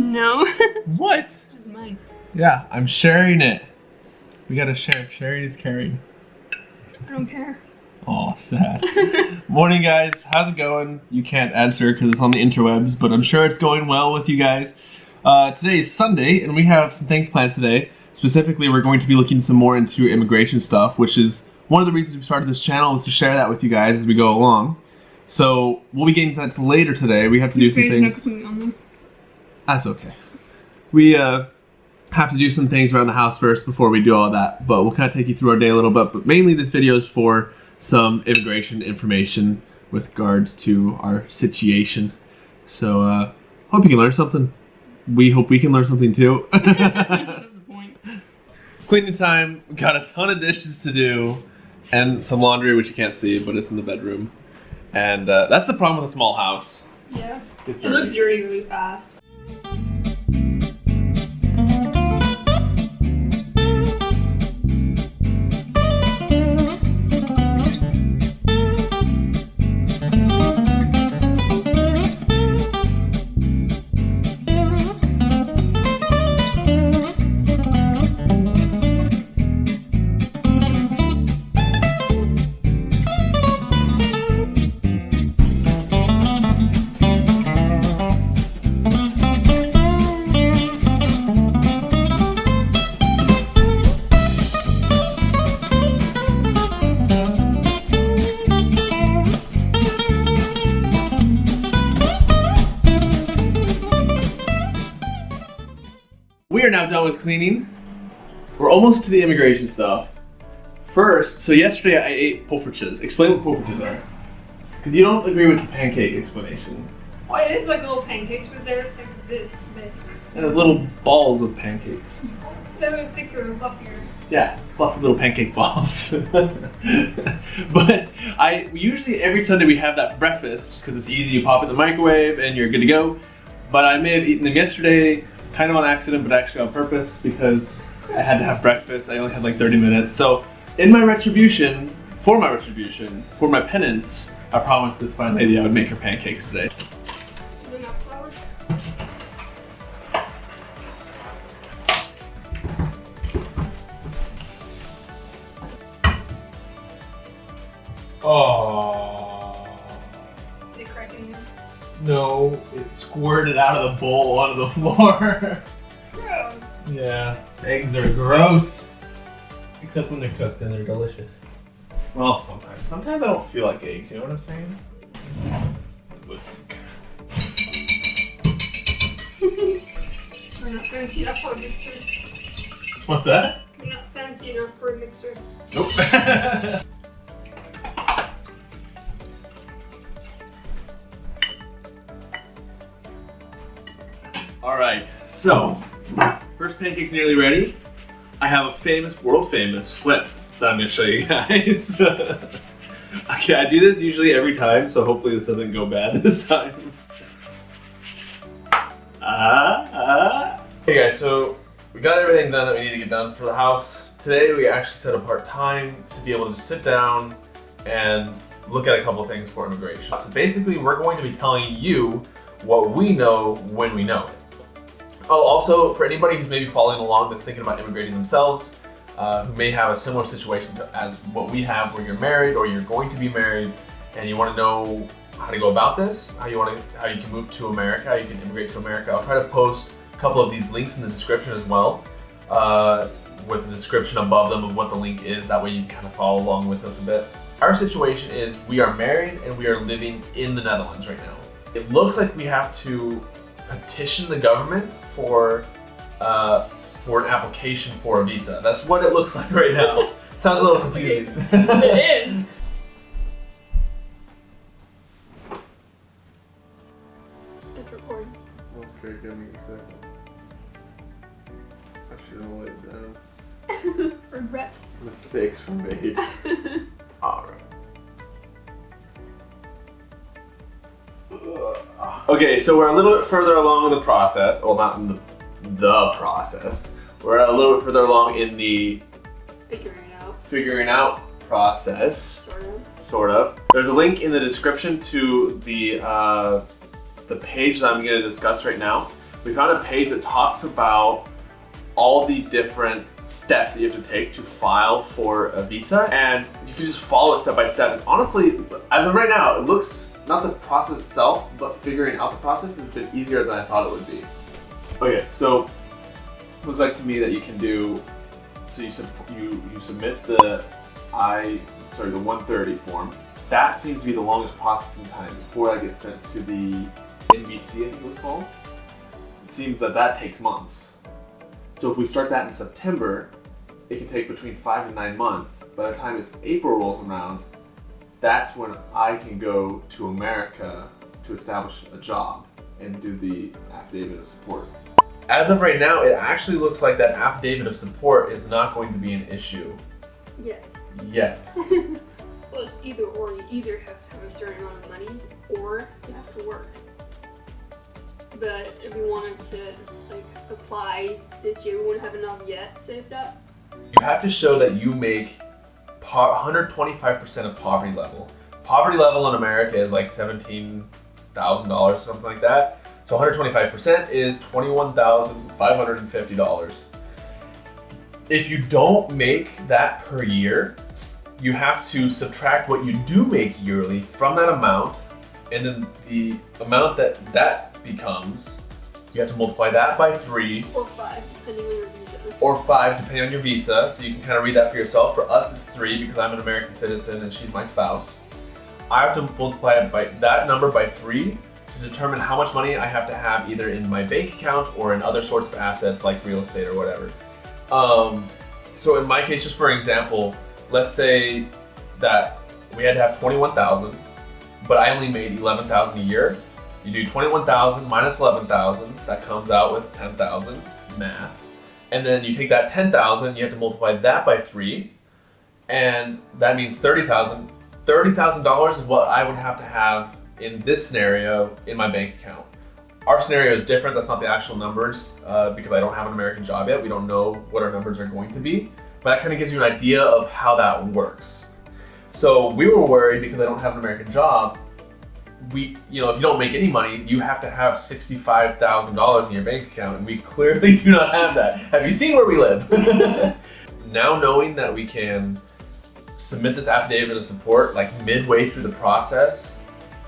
No. What? This is mine. Yeah, I'm sharing it. We gotta share. Sharing is caring. I don't care. Oh, sad. Morning, guys. How's it going? You can't answer because it's on the interwebs, but I'm sure it's going well with you guys. Today is Sunday, and we have some things planned today. Specifically, we're going to be looking some more into immigration stuff, which is one of the reasons we started this channel, is to share that with you guys as we go along. So we'll be getting to that later today. We have to do some things. That's okay. We have to do some things around the house first before we do all that, but we'll kind of take you through our day a little bit. But mainly this video is for some immigration information with regards to our situation. So hope you can learn something. We hope we can learn something too. That's the point. Cleaning time. Got a ton of dishes to do and some laundry, which you can't see, but it's in the bedroom. And that's the problem with a small house. Yeah. It looks dirty really fast. We are now done with cleaning. We're almost to the immigration stuff. First, so yesterday I ate poffertjes. Explain what poffertjes are. Because you don't agree with the pancake explanation. Well, it is like little pancakes, but they're like this big. And little balls of pancakes. They're thicker and fluffier. Yeah, fluffy little pancake balls. But usually every Sunday we have that for breakfast because it's easy. You pop it in the microwave and you're good to go. But I may have eaten them yesterday, kind of on accident, but actually on purpose because I had to have breakfast. I only had like 30 minutes. So in my retribution, for my penance, I promised this fine lady I would make her pancakes today. Is there enough flour? Oh. They crack in there. No, it squirted out of the bowl onto the floor. Gross. Yeah, eggs are gross. Except when they're cooked, then they're delicious. Well, sometimes. Sometimes I don't feel like eggs, you know what I'm saying? We're not fancy enough for a mixer. What's that? We're not fancy enough for a mixer. Nope. Alright, so, first pancake's nearly ready. I have a world famous flip that I'm going to show you guys. Okay, I do this usually every time, so hopefully this doesn't go bad this time. Hey guys, so we got everything done that we need to get done for the house. Today we actually set apart time to be able to sit down and look at a couple things for immigration. So basically we're going to be telling you what we know when we know it. Oh, also, for anybody who's maybe following along that's thinking about immigrating themselves, who may have a similar situation as what we have, where you're married or you're going to be married, and you want to know how to go about this, how you can move to America, how you can immigrate to America. I'll try to post a couple of these links in the description as well, with the description above them of what the link is. That way you kind of follow along with us a bit. Our situation is we are married and we are living in the Netherlands right now. It looks like we have to petition the government for an application for a visa. That's what it looks like right now. Sounds a little confusing. It is. It's recording. Okay, give me a second. I should have laid it down. Regrets. Mistakes were made. Alright. Okay, so we're a little bit further along in the process. Well, not in the process. We're a little bit further along in the figuring out process. Sort of. There's a link in the description to the page that I'm going to discuss right now. We found a page that talks about all the different steps that you have to take to file for a visa, and you can just follow it step by step. It's honestly, as of right now, it looks, not the process itself, but figuring out the process has been easier than I thought it would be. Okay, so it looks like to me that you can do, so you submit the 130 form. That seems to be the longest processing time before that gets sent to the NVC, I think it was called. It seems that takes months. So if we start that in September, it can take between 5 and 9 months. By the time it's April rolls around, that's when I can go to America to establish a job and do the affidavit of support. As of right now, it actually looks like that affidavit of support is not going to be an issue. Yes. Yet. Well, it's either or. You either have to have a certain amount of money or you have to work. But if we wanted to apply this year, we wouldn't have enough yet saved up. You have to show that you make 125% of poverty level. Poverty level in America is like $17,000 or something like that. So 125% is $21,550. If you don't make that per year, you have to subtract what you do make yearly from that amount, and then the amount that becomes, you have to multiply that by 3. Or 5, depending on your visa. Or 5, depending on your visa. So you can kind of read that for yourself. For us, it's 3 because I'm an American citizen and she's my spouse. I have to multiply that number by 3 to determine how much money I have to have either in my bank account or in other sorts of assets like real estate or whatever. So in my case, just for example, let's say that we had to have 21,000, but I only made 11,000 a year. You do 21,000 minus 11,000, that comes out with 10,000, math. And then you take that 10,000, you have to multiply that by 3, and that means 30,000. $30,000 is what I would have to have in this scenario in my bank account. Our scenario is different, that's not the actual numbers, because I don't have an American job yet. We don't know what our numbers are going to be, but that kind of gives you an idea of how that works. So we were worried because I don't have an American job. If you don't make any money, you have to have $65,000 in your bank account, and we clearly do not have that. Have you seen where we live? Now knowing that we can submit this affidavit of support like midway through the process,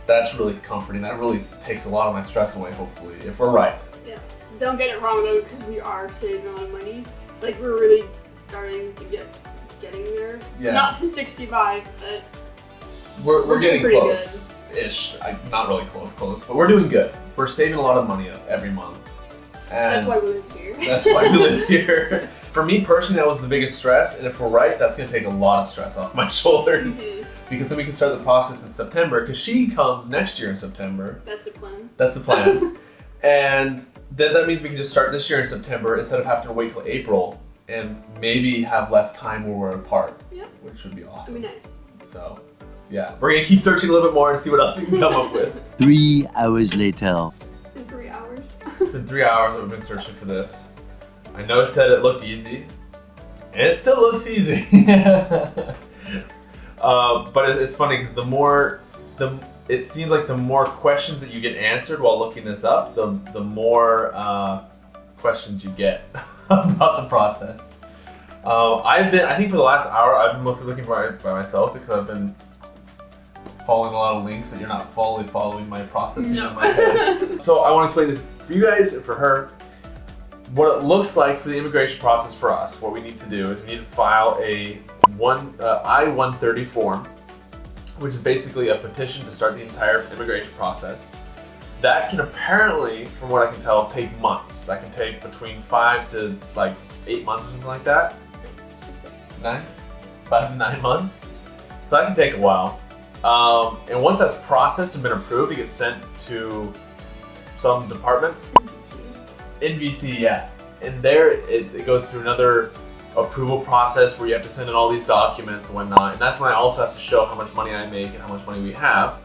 that's really comforting. That really takes a lot of my stress away, hopefully, if we're right. Yeah. Don't get it wrong though, because we are saving a lot of money. Like, we're really starting to getting there. Yeah. Not to 65, but we're getting close. Ish. Not really close, but we're doing good. We're saving a lot of money every month. And that's why we live here. That's why we live here. For me personally, that was the biggest stress, and if we're right, that's going to take a lot of stress off my shoulders. Mm-hmm. Because then we can start the process in September, because she comes next year in September. That's the plan. That's the plan. And then that means we can just start this year in September instead of having to wait till April and maybe have less time where we're apart. Yeah. Which would be awesome. That'd be nice. So, yeah. We're going to keep searching a little bit more and see what else we can come up with. 3 hours later. It's been 3 hours. It's been 3 hours that we've been searching for this. I know it said it looked easy, and it still looks easy. But it's funny because it seems like the more questions that you get answered while looking this up, the more questions you get about the process. I think for the last hour, I've been mostly looking by myself because I've been following a lot of links that you're not fully following my processing in my head. So I want to explain this for you guys and for her. What it looks like for the immigration process for us, what we need to do is we need to file a I-130 form, which is basically a petition to start the entire immigration process. That can apparently, from what I can tell, take months. That can take between 5 to 8 months or something like that. 9? 5 to 9 months. So that can take a while. And once that's processed and been approved, it gets sent to some department. NVC, yeah. And there it goes through another approval process where you have to send in all these documents and whatnot. And that's when I also have to show how much money I make and how much money we have.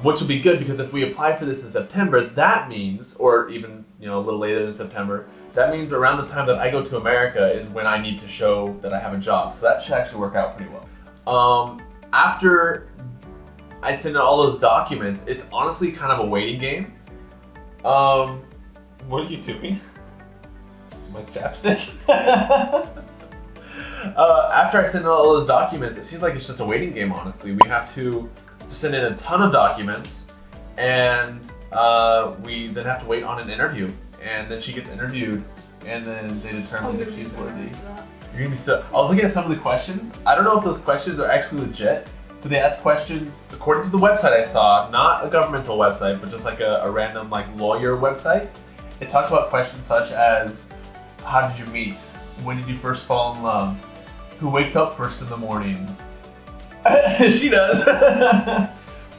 Which will be good because if we apply for this in September, that means, or even a little later in September, that means around the time that I go to America is when I need to show that I have a job. So that should actually work out pretty well. After I send in all those documents, it's honestly kind of a waiting game. What are you doing? Like chapstick? After I send in all those documents, it seems like it's just a waiting game, honestly. We have to send in a ton of documents, and we then have to wait on an interview. And then she gets interviewed, and then they determine if she's worthy. You're gonna be so. I was looking at some of the questions. I don't know if those questions are actually legit, but they ask questions according to the website I saw, not a governmental website, but just like a random like lawyer website. It talks about questions such as, how did you meet? When did you first fall in love? Who wakes up first in the morning? She does.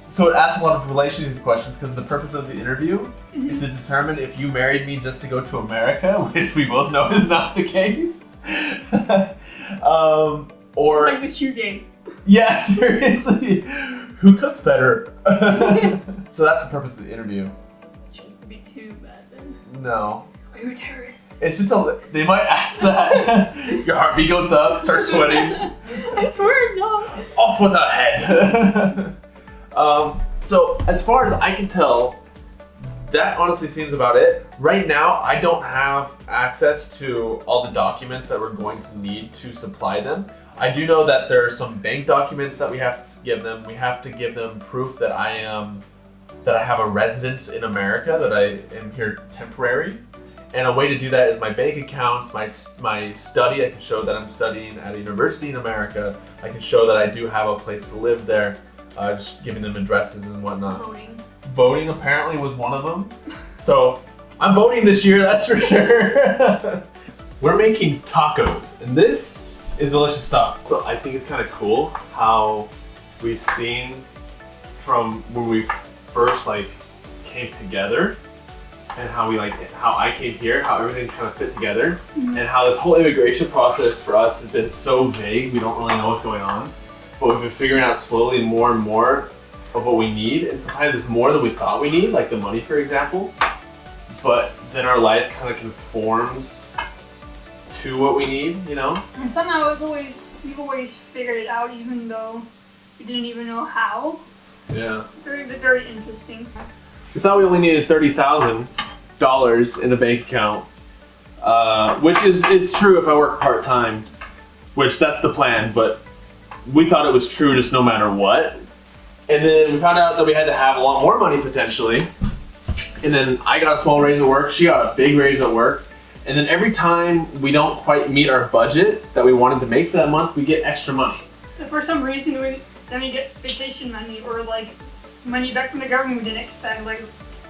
So it asks a lot of relationship questions because the purpose of the interview is to determine if you married me just to go to America, which we both know is not the case. Or like the shoe game. Yeah, seriously. Who cooks better? So that's the purpose of the interview. Shouldn't be too bad then. No. Are you a terrorist? It's just they might ask that. Your heartbeat goes up, start sweating. I swear, no. Off with her head. So as far as I can tell, that honestly seems about it. Right now, I don't have access to all the documents that we're going to need to supply them. I do know that there are some bank documents that we have to give them. We have to give them proof that I have a residence in America, that I am here temporary. And a way to do that is my bank accounts, my study. I can show that I'm studying at a university in America. I can show that I do have a place to live there, just giving them addresses and whatnot. Voting apparently was one of them. So I'm voting this year, that's for sure. We're making tacos, and this is delicious stuff. So I think it's kind of cool how we've seen from when we first came together, and how I came here, how everything kind of fit together, and how this whole immigration process for us has been so vague. We don't really know what's going on, but we've been figuring out slowly more and more of what we need, and sometimes it's more than we thought we need, like the money, for example. But then our life kind of conforms to what we need, you know? And somehow we've always figured it out, even though we didn't even know how. Yeah. Very, very interesting. We thought we only needed $30,000 in a bank account, which is true if I work part-time, which that's the plan, but we thought it was true just no matter what. And then we found out that we had to have a lot more money potentially. And then I got a small raise at work, she got a big raise at work. And then every time we don't quite meet our budget that we wanted to make that month, we get extra money. For some reason, then we get vacation money or money back from the government we didn't expect.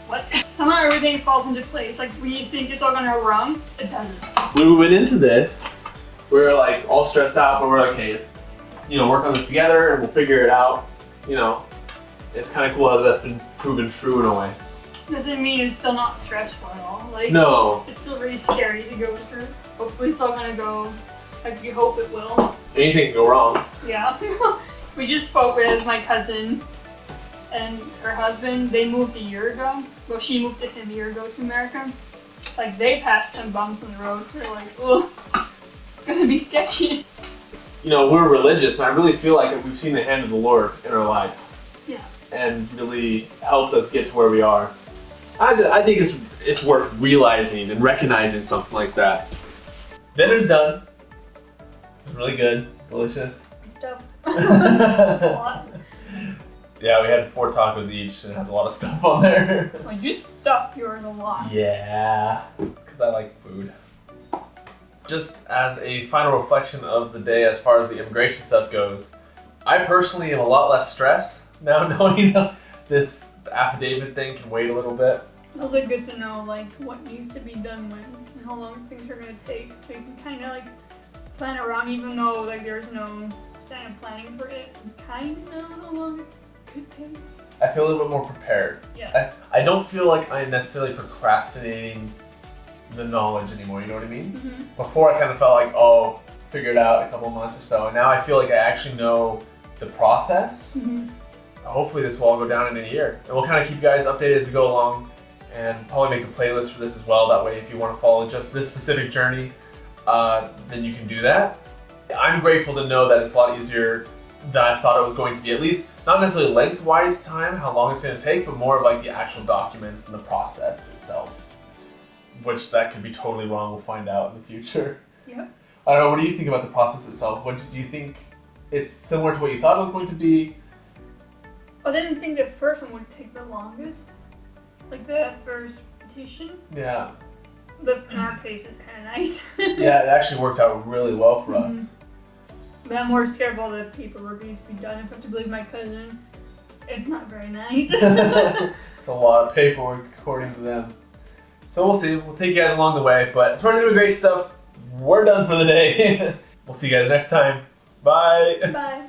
What? Somehow everything falls into place. When you think it's all gonna go wrong, it doesn't. When we went into this, we were all stressed out, but we're like, hey, let's work on this together and we'll figure it out. It's kind of cool how that's been proven true in a way. Doesn't mean it's still not stressful at all. No. It's still really scary to go through. Hopefully it's all gonna go like we hope it will. Anything can go wrong. Yeah. We just spoke with my cousin and her husband. They moved a year ago. Well, she moved to him a year ago to America. They passed some bumps on the road, so they're oh, it's gonna be sketchy. We're religious, and I really feel like we've seen the hand of the Lord in our life. Yeah. And really helped us get to where we are. I think it's worth realizing and recognizing something like that. Dinner's done. It's really good, delicious. Stuff. Yeah, we had 4 tacos each, and it has a lot of stuff on there. Well, you stuffed yours a lot. Yeah, because I like food. Just as a final reflection of the day as far as the immigration stuff goes, I personally am a lot less stressed now knowing this affidavit thing can wait a little bit. It's also good to know what needs to be done when and how long things are going to take. So you can kind of plan around, even though there's no sign of planning for it. You kind of know how long it could take. I feel a little bit more prepared. Yeah. I don't feel like I'm necessarily procrastinating the knowledge anymore, you know what I mean? Mm-hmm. Before I kind of felt figure it out a couple months or so, and now I feel like I actually know the process. Mm-hmm. Hopefully this will all go down in a year. And we'll kind of keep you guys updated as we go along, and probably make a playlist for this as well. That way if you want to follow just this specific journey, then you can do that. I'm grateful to know that it's a lot easier than I thought it was going to be. At least, not necessarily lengthwise time, how long it's going to take, but more of the actual documents and the process itself. which that could be totally wrong. We'll find out in the future. Yep. I don't know. What do you think about the process itself? What do you think? It's similar to what you thought it was going to be? I didn't think the first one would take the longest. Like the first petition. Yeah. But in our case, it's kind of nice. Yeah, it actually worked out really well for us. But I'm more scared of all the paperwork that needs to be done. If I have to believe my cousin, it's not very nice. It's a lot of paperwork according to them. So we'll see. We'll take you guys along the way. But as far as Immigrate stuff, we're done for the day. We'll see you guys next time. Bye. Bye.